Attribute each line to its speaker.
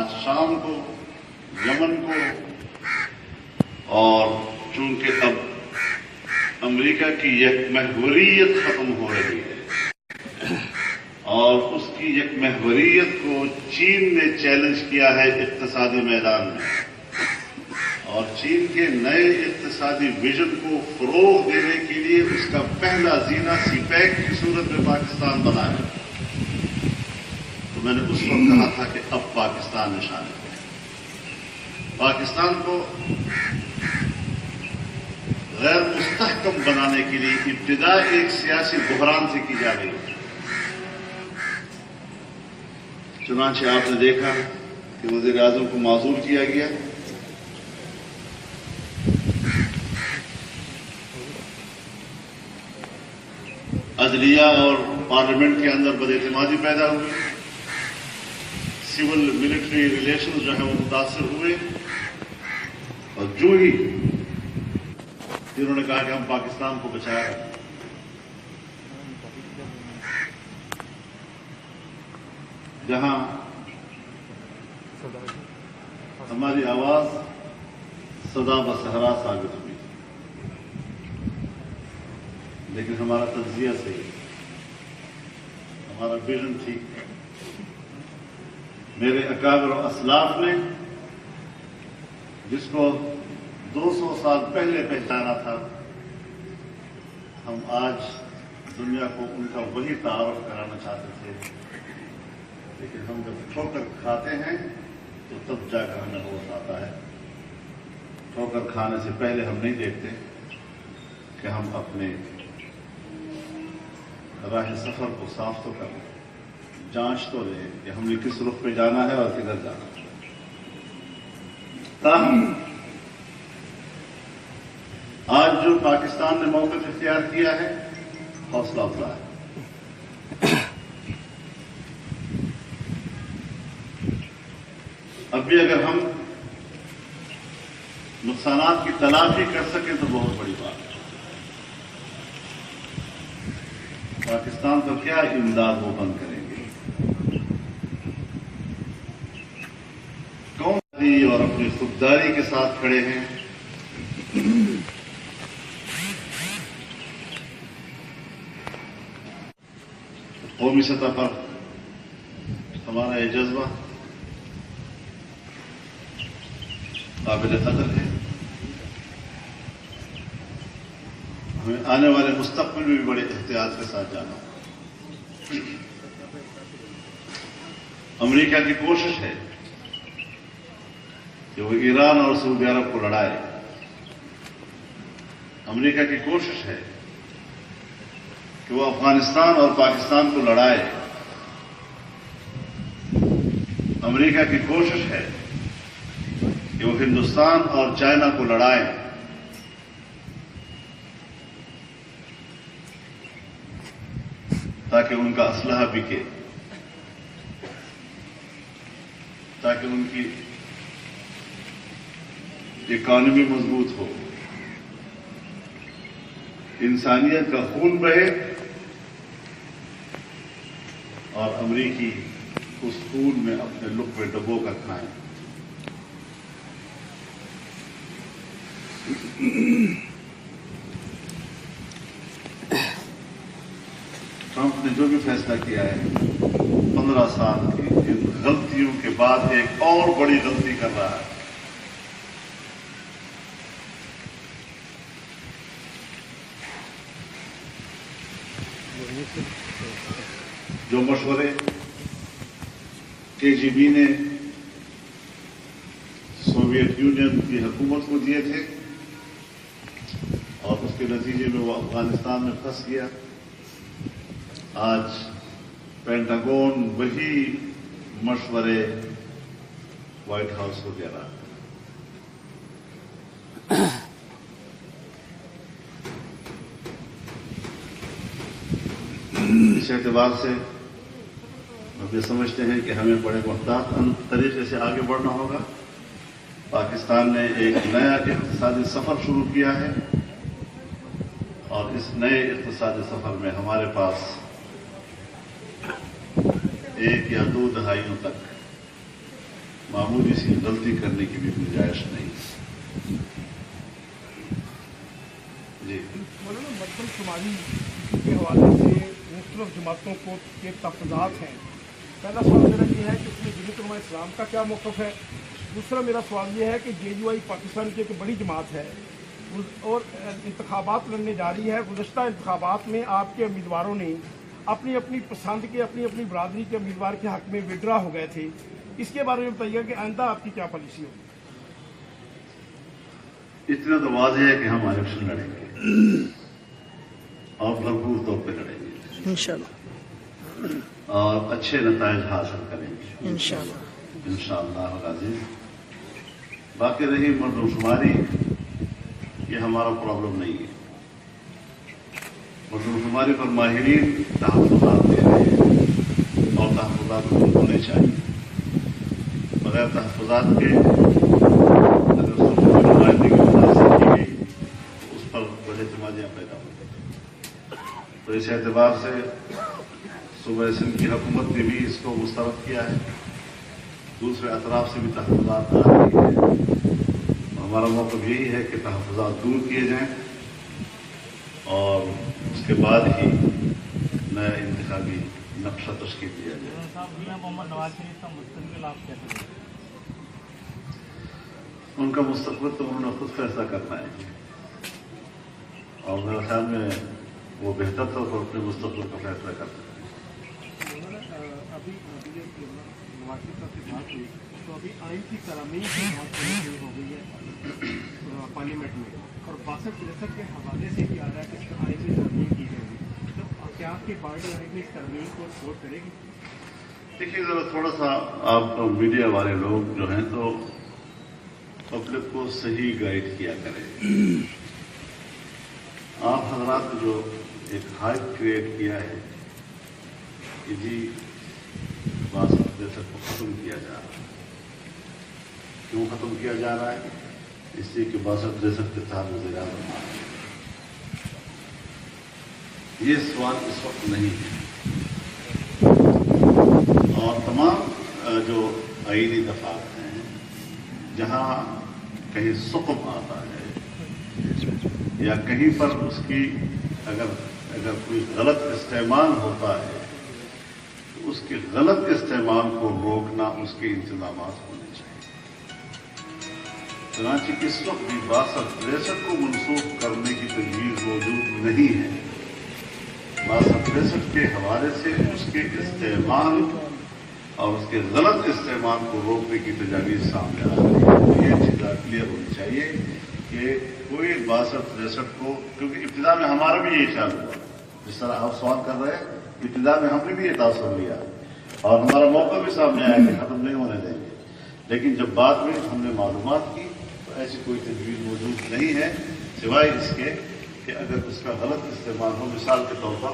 Speaker 1: آج شام کو، یمن کو، اور چونکہ اب امریکہ کی یک محوریت ختم ہو رہی ہے اور اس کی یک محوریت کو چین نے چیلنج کیا ہے اقتصادی میدان میں، اور چین کے نئے اقتصادی ویژن کو فروغ دینے کے لیے اس کا پہلا زینہ سی پیک کی صورت میں پاکستان بنا ہے۔ تو میں نے اس وقت کہا تھا کہ اب پاکستان نشان ہے۔ پاکستان کو غیر مستحکم بنانے کے لیے ابتدا ایک سیاسی بحران سے کی جا رہی ہے۔ چنانچہ آپ نے دیکھا کہ وزیر اعظم کو معزول کیا گیا، عدلیہ اور پارلیمنٹ کے اندر بد-اعتمادی پیدا ہوئی، سول ملٹری ریلیشنز جو ہیں وہ متاثر ہوئے، اور جو ہی جنہوں نے کہا کہ ہم پاکستان کو بچا رہے ہیں، جہاں ہماری آواز صدا بصحرا ثابت ہوئی، لیکن ہمارا تجزیہ صحیح، ہمارا ویژن ٹھیک ہے۔ میرے اکابر و اسلاف نے جس کو 200 سال پہلے پہچانا تھا، ہم آج دنیا کو ان کا وہی تعارف کرانا چاہتے تھے، لیکن ہم جب ٹھوکر کھاتے ہیں تو تب جا کر ہمیں ہوش آتا ہے۔ ٹھوکر کھانے سے پہلے ہم نہیں دیکھتے کہ ہم اپنے راہ سفر کو صاف تو کریں، جانچ تو لیں کہ ہم نے کس رخ پہ جانا ہے اور کدھر جانا ہے۔ تاہم آج جو پاکستان نے موقف اختیار کیا ہے، حوصلہ افزا ہے۔ اب بھی اگر ہم نقصانات کی تلافی کر سکیں تو بہت بڑی بات ہے۔ پاکستان کا کیا امداد وہ بند کریں گے؟ کون اور اپنی خودداری کے ساتھ کھڑے ہیں؟ قومی سطح پر ہمارا یہ جذبہ قابل قدر ہے۔ ہمیں آنے والے مستقبل میں بھی بڑے احتیاط کے ساتھ جانا ہوگا۔ امریکہ کی کوشش ہے کہ وہ ایران اور سعودی عرب کو لڑائے۔ امریکہ کی کوشش ہے کہ وہ افغانستان اور پاکستان کو لڑائے۔ امریکہ کی کوشش ہے کہ وہ ہندوستان اور چائنا کو لڑائے۔ تاکہ ان کا اسلحہ بکے، تاکہ ان کی اکانومی مضبوط ہو، انسانیت کا خون بہے اور امریکی اس خون میں اپنے لقمے ڈبو کر کھائیں۔ ٹرمپ نے جو بھی فیصلہ کیا ہے 15 سال کی ان غلطیوں کے بعد ایک اور بڑی غلطی کر رہا ہے۔ جو مشورے KGB نے سوویت یونین کی حکومت کو دیے تھے اور اس کے نتیجے میں وہ افغانستان میں پھنس گیا، آج پینٹاگون وہی مشورے وائٹ ہاؤس کو دے رہا ہے۔ اس اعتبار سے ہم یہ سمجھتے ہیں کہ ہمیں بڑے محتاط طریقے سے آگے بڑھنا ہوگا۔ پاکستان نے ایک نیا اقتصادی سفر شروع کیا ہے اور اس نئے اقتصادی سفر میں ہمارے پاس 1 یا 2 دہائیوں تک मामूली सी गलती करने की भी गुंजाइश नहीं। जी
Speaker 2: मौलाना, मरदमशुमारी के हवाले से मुख्तलिफ जमातों को के तहफ़्फ़ुज़ात हैं। पहला सवाल मेरा ये है कि उसमें जमीयत उलमा इस्लाम का क्या मौक़िफ़ है। दूसरा मेरा सवाल ये है कि JUI पाकिस्तान की एक बड़ी जमात है और इंतखाबात लड़ने जा रही है। गुज़श्ता इंतखाबात में आपके उम्मीदवारों ने अपनी अपनी पसंद के अपनी अपनी बरादरी के उम्मीदवार के हक़ में विड्रा हो गए थे। इसके बारे में बताइएगा कि आइंदा आपकी क्या पॉलिसी होगी।
Speaker 1: इतना तो वाज़ेह है कि हम इलेक्शन लड़ेंगे और भरपूर तौर पे लड़ेंगे
Speaker 3: इंशाल्लाह
Speaker 1: और अच्छे नताइज हासिल करेंगे
Speaker 3: इंशाल्लाह।
Speaker 1: इंशाअल्लाह अज़ीज़। बाकी रही मरदमशुमारी, ये हमारा प्रॉब्लम नहीं है। मरदमशुमारी पर माहिरीन तहफ़्फ़ुज़ात दे रहे हैं और तहफ़्फ़ुज़ात होने चाहिए। बगैर तहफ़्फ़ुज़ात के अगर सुन्नी नुमाइंदगी मुतासिर की गई तो उस पर बड़े तमाज़ियाँ पैदा होंगे। तो इस एतबार से सूबा सिंध की हुकूमत ने भी इसको मुस्तरद किया है, दूसरे अतराफ से भी तहफ़्फ़ुज़ात आ रही है। हमारा मौक़िफ़ यही है कि तहफ़्फ़ुज़ात दूर किए जाएँ और उसके बाद ही नया इंतखाबी नक्शा तश्कील दिया जाए।
Speaker 2: मोहम्मद नवाज शरीफ का मुस्तक़बिल आप कैसे देखते हैं?
Speaker 1: उनका मुस्तक़बिल तो उन्होंने खुद फैसला करना है और मेरे ख्याल में वो बेहतर तौर पर अपने मुस्तक़बिल का फैसला कर सकते हैं।
Speaker 2: अभी नवाज शरीफ साहब की बात हुई तो अभी आइन की तरामीम की बात हो गई है पार्लियामेंट में और 62-63 के हवाले से भी आ रहा है कि इस आइन में तरमीम की जाएगी। तो क्या आपकी पार्टी आइन में इस तरमीम को सपोर्ट करेगी?
Speaker 1: देखिए, जरा थोड़ा सा आप मीडिया वाले लोग जो हैं तो पब्लिक को सही गाइड किया करें। आप हजरात जो एक हाइप क्रिएट किया है कि जी 62-63 को खत्म किया जा रहा है। क्यों खत्म किया जा रहा है? इसलिए कि 62-63 के तहत वज़ीर-ए-आज़म आ रहे हैं। ये सवाल इस वक्त नहीं है और तमाम जो आईनी दफात हैं जहां कहीं सुक़म आता है या कहीं पर उसकी अगर कोई गलत इस्तेमाल होता है तो उसके गलत इस्तेमाल को रोकना उसके इंतज़ामात होने चाहिए। चनांचे इस वक्त भी 62-63 को मनसूख करने की तजवीज़ मौजूद नहीं है। 62-63 के हवाले से उसके इस्तेमाल और उसके गलत इस्तेमाल को रोकने की तजावीज़ सामने आ रही है। ये चीज़ क्लियर होनी चाहिए कि कोई 62-63 को, क्योंकि इब्तिदा में हमारा भी ये ख्याल हुआ, जिस तरह आप सवाल कर रहे हैं, इब्तिदा में हमने भी ये तासुर लिया और हमारा मौका भी सामने आया कि खत्म नहीं होने देंगे। लेकिन जब बाद में हमने मालूमात की तो ऐसी कोई तजवीज़ मौजूद नहीं है सिवाय इसके कि अगर उसका गलत इस्तेमाल हो। मिसाल के तौर पर